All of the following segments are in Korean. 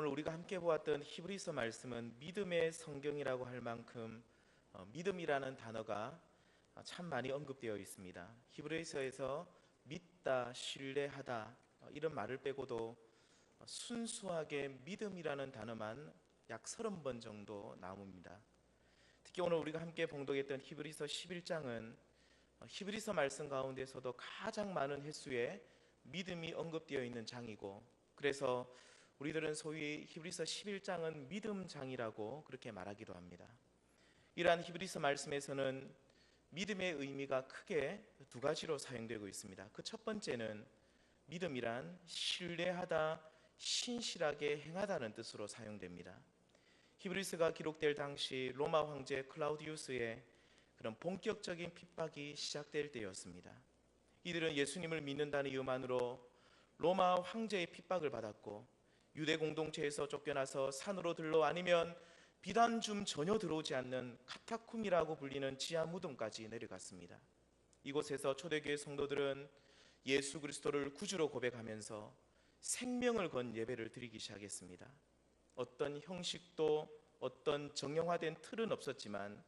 오늘 우리가 함께 보았던 히브리서 말씀은 믿음의 성경이라고 할 만큼 믿음이라는 단어가 참 많이 언급되어 있습니다. 히브리서에서 믿다, 신뢰하다 이런 말을 빼고도 순수하게 믿음이라는 단어만 약 30번 정도 나옵니다. 특히 오늘 우리가 함께 봉독했던 히브리서 11장은 히브리서 말씀 가운데서도 가장 많은 횟수의 믿음이 언급되어 있는 장이고, 그래서 우리들은 소위 히브리서 11장은 믿음장이라고 그렇게 말하기도 합니다. 이러한 히브리서 말씀에서는 믿음의 의미가 크게 두 가지로 사용되고 있습니다. 그 첫 번째는 믿음이란 신뢰하다, 신실하게 행하다는 뜻으로 사용됩니다. 히브리서가 기록될 당시 로마 황제 클라우디우스의 그런 본격적인 핍박이 시작될 때였습니다. 이들은 예수님을 믿는다는 이유만으로 로마 황제의 핍박을 받았고, 유대 공동체에서 쫓겨나서 산으로 들러 아니면 비단 좀 전혀 들어오지 않는 카타쿰이라고 불리는 지하 무덤까지 내려갔습니다. 이곳에서 초대교회 성도들은 예수 그리스도를 구주로 고백하면서 생명을 건 예배를 드리기 시작했습니다. 어떤 형식도 어떤 정형화된 틀은 없었지만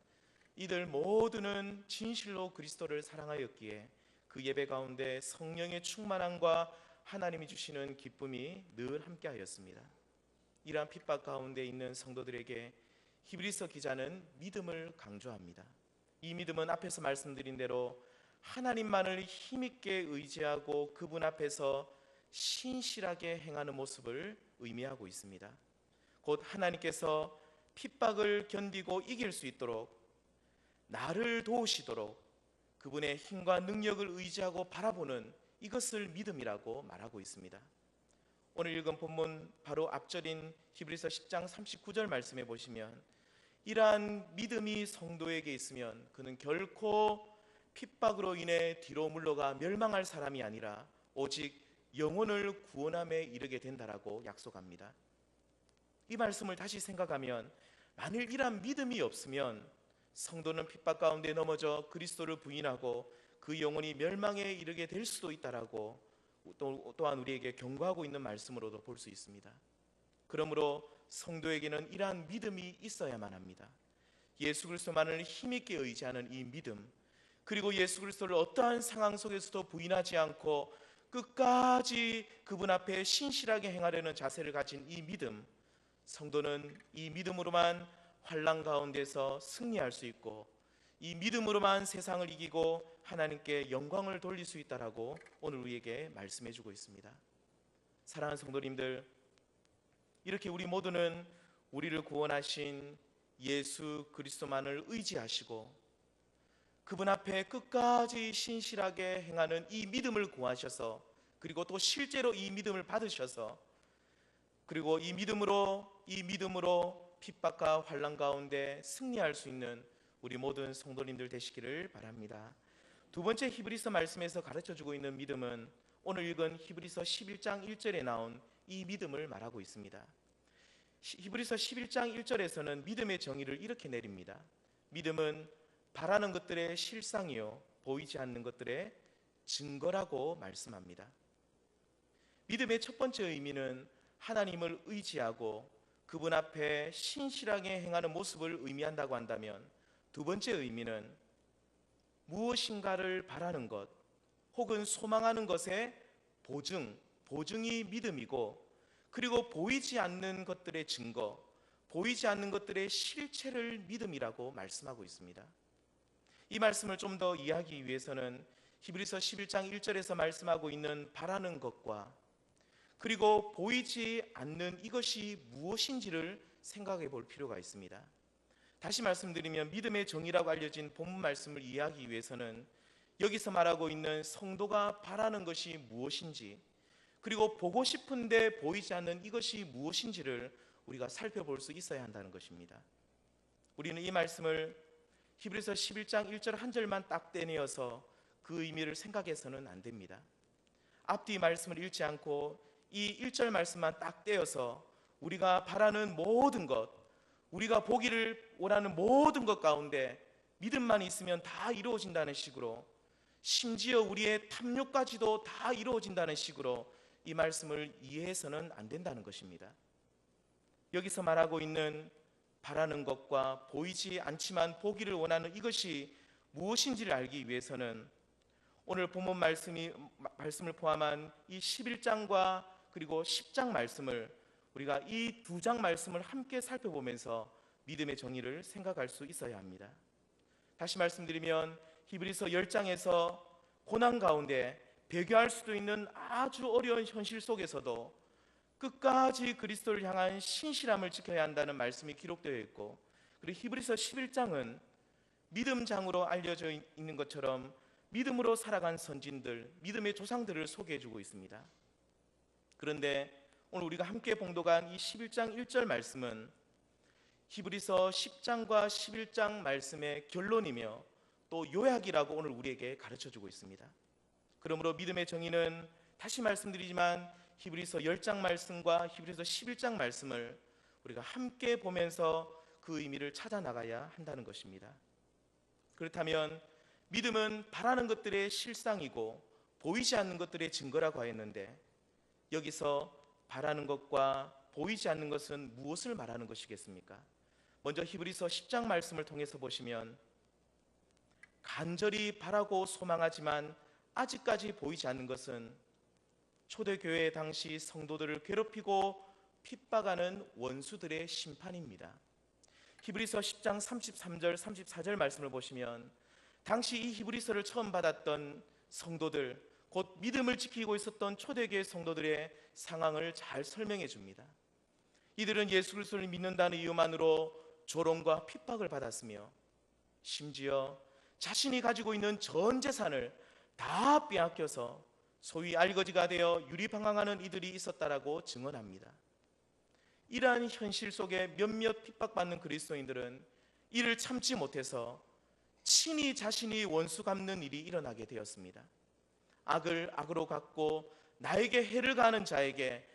이들 모두는 진실로 그리스도를 사랑하였기에 그 예배 가운데 성령의 충만함과 하나님이 주시는 기쁨이 늘 함께하였습니다. 이러한 핍박 가운데 있는 성도들에게 히브리서 기자는 믿음을 강조합니다. 이 믿음은 앞에서 말씀드린 대로 하나님만을 힘있게 의지하고 그분 앞에서 신실하게 행하는 모습을 의미하고 있습니다. 곧 하나님께서 핍박을 견디고 이길 수 있도록 나를 도우시도록 그분의 힘과 능력을 의지하고 바라보는 이것을 믿음이라고 말하고 있습니다. 오늘 읽은 본문 바로 앞절인 히브리서 10장 39절 말씀에 보시면 이러한 믿음이 성도에게 있으면 그는 결코 핍박으로 인해 뒤로 물러가 멸망할 사람이 아니라 오직 영혼을 구원함에 이르게 된다라고 약속합니다. 이 말씀을 다시 생각하면 만일 이러한 믿음이 없으면 성도는 핍박 가운데 넘어져 그리스도를 부인하고 그 영혼이 멸망에 이르게 될 수도 있다라고 또한 우리에게 경고하고 있는 말씀으로도 볼 수 있습니다. 그러므로 성도에게는 이러한 믿음이 있어야만 합니다. 예수 그리스도만을 힘있게 의지하는 이 믿음, 그리고 예수 그리스도를 어떠한 상황 속에서도 부인하지 않고 끝까지 그분 앞에 신실하게 행하려는 자세를 가진 이 믿음, 성도는 이 믿음으로만 환난 가운데서 승리할 수 있고 이 믿음으로만 세상을 이기고 하나님께 영광을 돌릴 수 있다라고 오늘 우리에게 말씀해 주고 있습니다. 사랑하는 성도님들, 이렇게 우리 모두는 우리를 구원하신 예수 그리스도만을 의지하시고 그분 앞에 끝까지 신실하게 행하는 이 믿음을 구하셔서, 그리고 또 실제로 이 믿음을 받으셔서, 그리고 이 믿음으로 핍박과 환난 가운데 승리할 수 있는 우리 모든 성도님들 되시기를 바랍니다. 두 번째 히브리서 말씀에서 가르쳐주고 있는 믿음은 오늘 읽은 히브리서 11장 1절에 나온 이 믿음을 말하고 있습니다. 히브리서 11장 1절에서는 믿음의 정의를 이렇게 내립니다. 믿음은 바라는 것들의 실상이요 보이지 않는 것들의 증거라고 말씀합니다. 믿음의 첫 번째 의미는 하나님을 의지하고 그분 앞에 신실하게 행하는 모습을 의미한다고 한다면, 두 번째 의미는 무엇인가를 바라는 것 혹은 소망하는 것의 보증이 믿음이고, 그리고 보이지 않는 것들의 증거, 보이지 않는 것들의 실체를 믿음이라고 말씀하고 있습니다. 이 말씀을 좀 더 이해하기 위해서는 히브리서 11장 1절에서 말씀하고 있는 바라는 것과 그리고 보이지 않는 이것이 무엇인지를 생각해 볼 필요가 있습니다. 다시 말씀드리면 믿음의 정의라고 알려진 본문 말씀을 이해하기 위해서는 여기서 말하고 있는 성도가 바라는 것이 무엇인지, 그리고 보고 싶은데 보이지 않는 이것이 무엇인지를 우리가 살펴볼 수 있어야 한다는 것입니다. 우리는 이 말씀을 히브리서 11장 1절 한 절만 딱 떼내어서 그 의미를 생각해서는 안 됩니다. 앞뒤 말씀을 읽지 않고 이 1절 말씀만 딱 떼어서 우리가 바라는 모든 것, 우리가 보기를 원하는 모든 것 가운데 믿음만 있으면 다 이루어진다는 식으로, 심지어 우리의 탐욕까지도 다 이루어진다는 식으로 이 말씀을 이해해서는 안 된다는 것입니다. 여기서 말하고 있는 바라는 것과 보이지 않지만 보기를 원하는 이것이 무엇인지를 알기 위해서는 오늘 본문 말씀을 포함한 이 11장과 그리고 10장 말씀을 우리가 이 두 장 말씀을 함께 살펴보면서 믿음의 정의를 생각할 수 있어야 합니다. 다시 말씀드리면 히브리서 10장에서 고난 가운데 배교할 수도 있는 아주 어려운 현실 속에서도 끝까지 그리스도를 향한 신실함을 지켜야 한다는 말씀이 기록되어 있고, 그리고 히브리서 11장은 믿음장으로 알려져 있는 것처럼 믿음으로 살아간 선진들, 믿음의 조상들을 소개해주고 있습니다. 그런데 오늘 우리가 함께 봉독한 이 11장 1절 말씀은 히브리서 10장과 11장 말씀의 결론이며 또 요약이라고 오늘 우리에게 가르쳐주고 있습니다. 그러므로 믿음의 정의는 다시 말씀드리지만 히브리서 10장 말씀과 히브리서 11장 말씀을 우리가 함께 보면서 그 의미를 찾아 나가야 한다는 것입니다. 그렇다면 믿음은 바라는 것들의 실상이고 보이지 않는 것들의 증거라고 하였는데, 여기서 바라는 것과 보이지 않는 것은 무엇을 말하는 것이겠습니까? 먼저 히브리서 10장 말씀을 통해서 보시면 간절히 바라고 소망하지만 아직까지 보이지 않는 것은 초대교회 당시 성도들을 괴롭히고 핍박하는 원수들의 심판입니다. 히브리서 10장 33절 34절 말씀을 보시면 당시 이 히브리서를 처음 받았던 성도들, 곧 믿음을 지키고 있었던 초대교회 성도들의 상황을 잘 설명해 줍니다. 이들은 예수 그리스도를 믿는다는 이유만으로 조롱과 핍박을 받았으며 심지어 자신이 가지고 있는 전 재산을 다 빼앗겨서 소위 알거지가 되어 유리방황하는 이들이 있었다라고 증언합니다. 이러한 현실 속에 몇몇 핍박받는 그리스도인들은 이를 참지 못해서 친히 자신이 원수 갚는 일이 일어나게 되었습니다. 악을 악으로 갚고 나에게 해를 가하는 자에게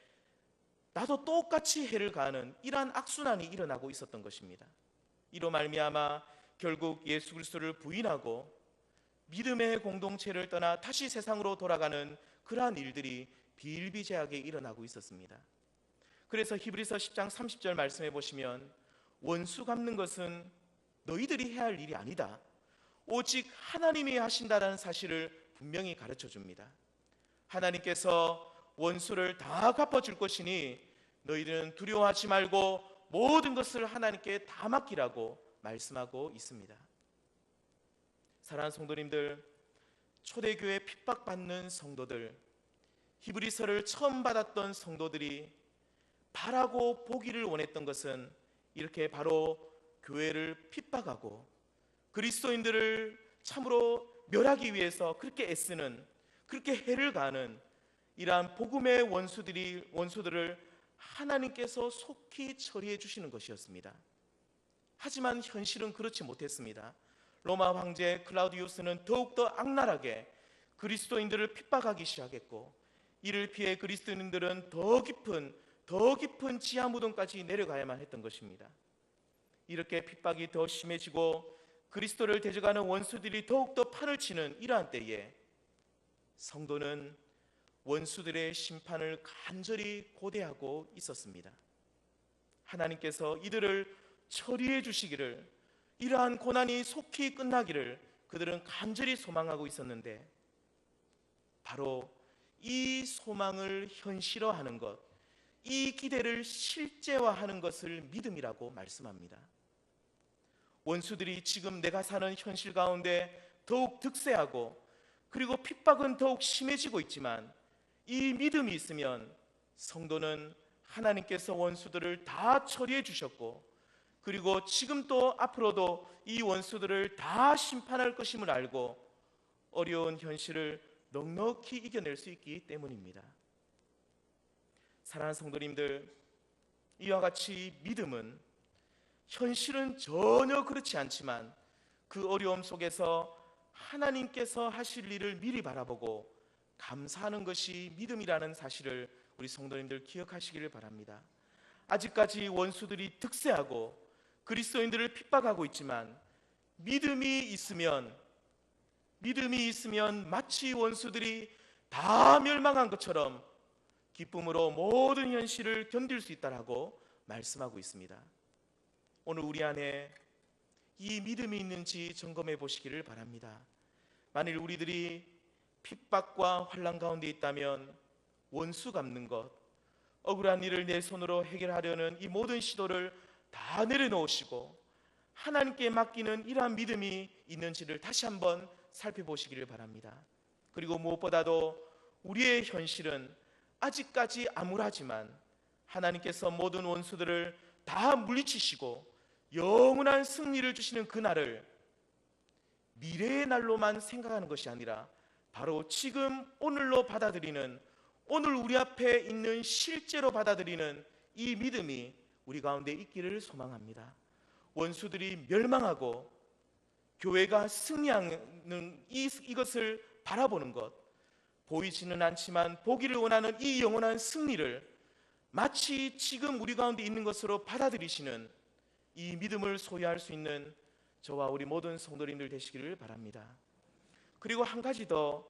나도 똑같이 해를 가하는 이러한 악순환이 일어나고 있었던 것입니다. 이로 말미암아 결국 예수 그리스도를 부인하고 믿음의 공동체를 떠나 다시 세상으로 돌아가는 그러한 일들이 비일비재하게 일어나고 있었습니다. 그래서 히브리서 10장 30절 말씀해 보시면 원수 갚는 것은 너희들이 해야 할 일이 아니다, 오직 하나님이 하신다라는 사실을 분명히 가르쳐 줍니다. 하나님께서 원수를 다 갚아줄 것이니 너희들은 두려워하지 말고 모든 것을 하나님께 다 맡기라고 말씀하고 있습니다. 사랑하는 성도님들, 초대교회 핍박받는 성도들, 히브리서를 처음 받았던 성도들이 바라고 보기를 원했던 것은 이렇게 바로 교회를 핍박하고 그리스도인들을 참으로 멸하기 위해서 그렇게 애쓰는, 그렇게 해를 가하는 이러한 복음의 원수들을 하나님께서 속히 처리해 주시는 것이었습니다. 하지만 현실은 그렇지 못했습니다. 로마 황제 클라우디우스는 더욱더 악랄하게 그리스도인들을 핍박하기 시작했고, 이를 피해 그리스도인들은 더 깊은 지하 무덤까지 내려가야만 했던 것입니다. 이렇게 핍박이 더 심해지고 그리스도를 대적하는 원수들이 더욱더 판을 치는 이러한 때에 성도는 원수들의 심판을 간절히 고대하고 있었습니다. 하나님께서 이들을 처리해 주시기를, 이러한 고난이 속히 끝나기를 그들은 간절히 소망하고 있었는데, 바로 이 소망을 현실화하는 것, 이 기대를 실제화하는 것을 믿음이라고 말씀합니다. 원수들이 지금 내가 사는 현실 가운데 더욱 득세하고 그리고 핍박은 더욱 심해지고 있지만, 이 믿음이 있으면 성도는 하나님께서 원수들을 다 처리해 주셨고, 그리고 지금 또 앞으로도 이 원수들을 다 심판할 것임을 알고 어려운 현실을 넉넉히 이겨낼 수 있기 때문입니다. 사랑하는 성도님들, 이와 같이 믿음은 현실은 전혀 그렇지 않지만 그 어려움 속에서 하나님께서 하실 일을 미리 바라보고 감사하는 것이 믿음이라는 사실을 우리 성도님들 기억하시기를 바랍니다. 아직까지 원수들이 득세하고 그리스도인들을 핍박하고 있지만 믿음이 있으면 마치 원수들이 다 멸망한 것처럼 기쁨으로 모든 현실을 견딜 수 있다라고 말씀하고 있습니다. 오늘 우리 안에 이 믿음이 있는지 점검해 보시기를 바랍니다. 만일 우리들이 핍박과 환난 가운데 있다면 원수 갚는 것, 억울한 일을 내 손으로 해결하려는 이 모든 시도를 다 내려놓으시고 하나님께 맡기는 이러한 믿음이 있는지를 다시 한번 살펴보시기를 바랍니다. 그리고 무엇보다도 우리의 현실은 아직까지 암울하지만 하나님께서 모든 원수들을 다 물리치시고 영원한 승리를 주시는 그날을 미래의 날로만 생각하는 것이 아니라 바로 지금 오늘로 받아들이는, 오늘 우리 앞에 있는 실제로 받아들이는 이 믿음이 우리 가운데 있기를 소망합니다. 원수들이 멸망하고 교회가 승리하는 이것을 바라보는 것, 보이지는 않지만 보기를 원하는 이 영원한 승리를 마치 지금 우리 가운데 있는 것으로 받아들이시는 이 믿음을 소유할 수 있는 저와 우리 모든 성도님들 되시기를 바랍니다. 그리고 한 가지 더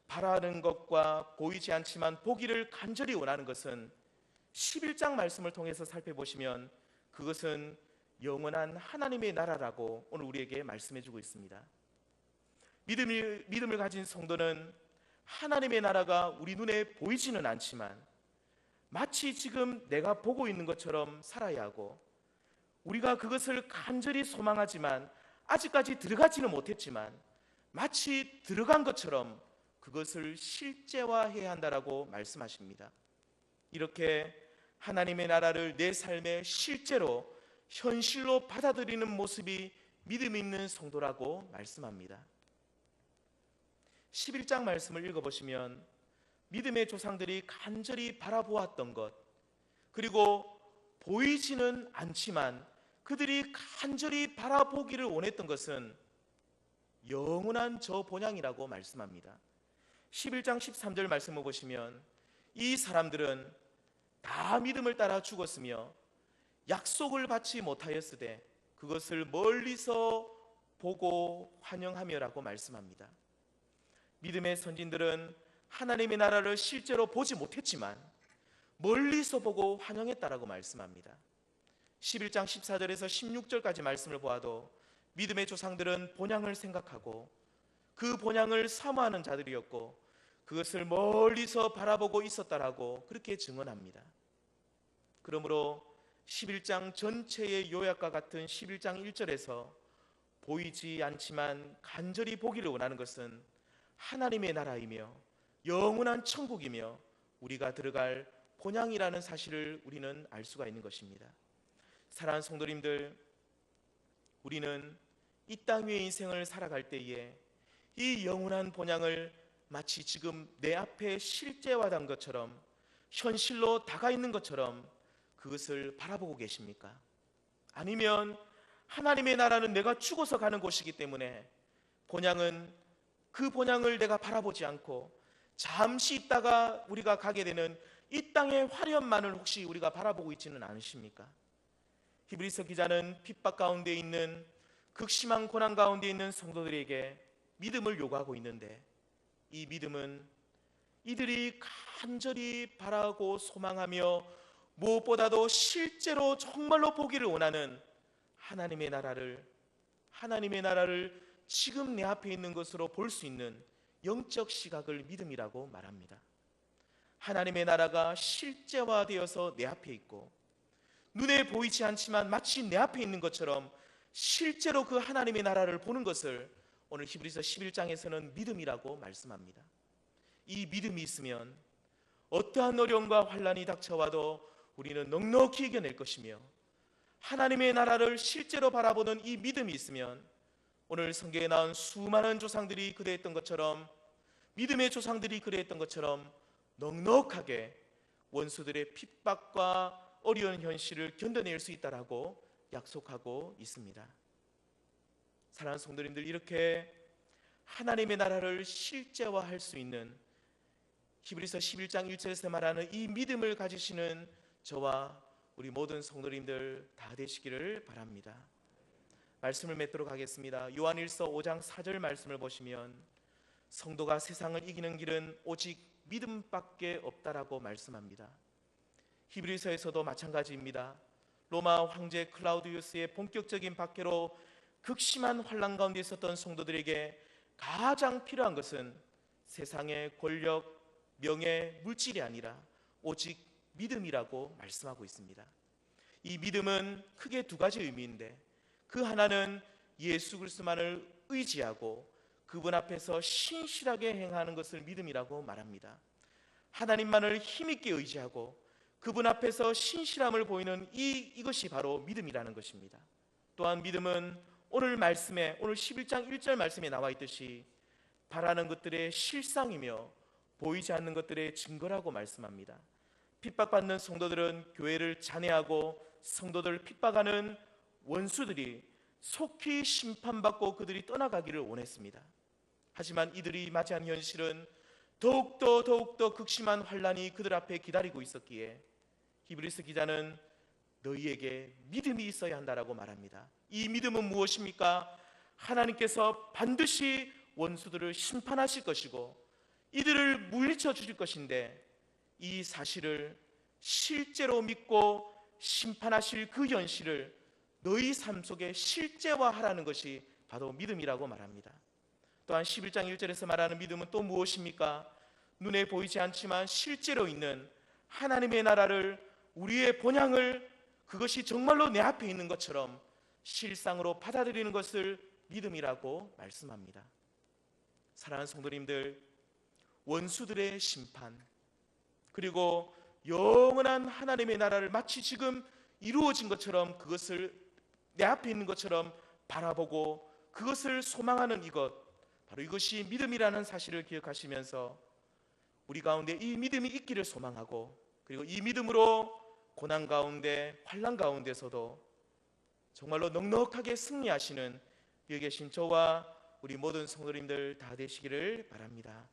바라는 것과 보이지 않지만 보기를 간절히 원하는 것은 11장 말씀을 통해서 살펴보시면 그것은 영원한 하나님의 나라라고 오늘 우리에게 말씀해주고 있습니다. 믿음을 가진 성도는 하나님의 나라가 우리 눈에 보이지는 않지만 마치 지금 내가 보고 있는 것처럼 살아야 하고, 우리가 그것을 간절히 소망하지만 아직까지 들어가지는 못했지만 마치 들어간 것처럼 그것을 실제화해야 한다라고 말씀하십니다. 이렇게 하나님의 나라를 내 삶에 실제로 현실로 받아들이는 모습이 믿음 있는 성도라고 말씀합니다. 11장 말씀을 읽어보시면 믿음의 조상들이 간절히 바라보았던 것, 그리고 보이지는 않지만 그들이 간절히 바라보기를 원했던 것은 영원한 저 본향이라고 말씀합니다. 11장 13절 말씀을 보시면 이 사람들은 다 믿음을 따라 죽었으며 약속을 받지 못하였으되 그것을 멀리서 보고 환영하며라고 말씀합니다. 믿음의 선진들은 하나님의 나라를 실제로 보지 못했지만 멀리서 보고 환영했다라고 말씀합니다. 11장 14절에서 16절까지 말씀을 보아도 믿음의 조상들은 본향을 생각하고 그 본향을 사모하는 자들이었고 그것을 멀리서 바라보고 있었다라고 그렇게 증언합니다. 그러므로 11장 전체의 요약과 같은 11장 1절에서 보이지 않지만 간절히 보기를 원하는 것은 하나님의 나라이며 영원한 천국이며 우리가 들어갈 본향이라는 사실을 우리는 알 수가 있는 것입니다. 사랑하는 성도님들, 우리는 이 땅 위의 인생을 살아갈 때에 이 영원한 본향을 마치 지금 내 앞에 실제화된 것처럼 현실로 다가 있는 것처럼 그것을 바라보고 계십니까? 아니면 하나님의 나라는 내가 죽어서 가는 곳이기 때문에 본향은 그 본향을 내가 바라보지 않고 잠시 있다가 우리가 가게 되는 이 땅의 화려함만을 혹시 우리가 바라보고 있지는 않으십니까? 히브리서 기자는 핍박 가운데 있는 극심한 고난 가운데 있는 성도들에게 믿음을 요구하고 있는데 이 믿음은 이들이 간절히 바라고 소망하며 무엇보다도 실제로 정말로 보기를 원하는 하나님의 나라를 지금 내 앞에 있는 것으로 볼 수 있는 영적 시각을 믿음이라고 말합니다. 하나님의 나라가 실제화되어서 내 앞에 있고 눈에 보이지 않지만 마치 내 앞에 있는 것처럼 실제로 그 하나님의 나라를 보는 것을 오늘 히브리서 11장에서는 믿음이라고 말씀합니다. 이 믿음이 있으면 어떠한 어려움과 환난이 닥쳐와도 우리는 넉넉히 이겨낼 것이며 하나님의 나라를 실제로 바라보는 이 믿음이 있으면 오늘 성경에 나온 수많은 조상들이 그랬던 것처럼 믿음의 조상들이 그랬던 것처럼 넉넉하게 원수들의 핍박과 어려운 현실을 견뎌낼 수 있다라고 약속하고 있습니다. 사랑하는 성도님들, 이렇게 하나님의 나라를 실제화할 수 있는 히브리서 11장 1절에서 말하는 이 믿음을 가지시는 저와 우리 모든 성도님들 다 되시기를 바랍니다. 말씀을 맺도록 하겠습니다. 요한일서 5장 4절 말씀을 보시면 성도가 세상을 이기는 길은 오직 믿음밖에 없다라고 말씀합니다. 히브리서에서도 마찬가지입니다. 로마 황제 클라우디우스의 본격적인 박해로 극심한 환난 가운데 있었던 성도들에게 가장 필요한 것은 세상의 권력, 명예, 물질이 아니라 오직 믿음이라고 말씀하고 있습니다. 이 믿음은 크게 두 가지 의미인데, 그 하나는 예수 그리스도만을 의지하고 그분 앞에서 신실하게 행하는 것을 믿음이라고 말합니다. 하나님만을 힘있게 의지하고 그분 앞에서 신실함을 보이는 이것이 바로 믿음이라는 것입니다. 또한 믿음은 오늘 말씀에, 오늘 11장 1절 말씀에 나와 있듯이 바라는 것들의 실상이며 보이지 않는 것들의 증거라고 말씀합니다. 핍박받는 성도들은 교회를 잔해하고 성도들을 핍박하는 원수들이 속히 심판받고 그들이 떠나가기를 원했습니다. 하지만 이들이 맞이한 현실은 더욱더 극심한 환난이 그들 앞에 기다리고 있었기에 히브리서 기자는 너희에게 믿음이 있어야 한다라고 말합니다. 이 믿음은 무엇입니까? 하나님께서 반드시 원수들을 심판하실 것이고 이들을 물리쳐 주실 것인데, 이 사실을 실제로 믿고 심판하실 그 현실을 너희 삶 속에 실제화하라는 것이 바로 믿음이라고 말합니다. 또한 11장 1절에서 말하는 믿음은 또 무엇입니까? 눈에 보이지 않지만 실제로 있는 하나님의 나라를, 우리의 본향을, 그것이 정말로 내 앞에 있는 것처럼 실상으로 받아들이는 것을 믿음이라고 말씀합니다. 사랑하는 성도님들, 원수들의 심판, 그리고 영원한 하나님의 나라를 마치 지금 이루어진 것처럼, 그것을 내 앞에 있는 것처럼 바라보고 그것을 소망하는 이것, 바로 이것이 믿음이라는 사실을 기억하시면서 우리 가운데 이 믿음이 있기를 소망하고, 그리고 이 믿음으로 고난 가운데, 환난 가운데서도 정말로 넉넉하게 승리하시는 여기 계신 저와 우리 모든 성도님들 다 되시기를 바랍니다.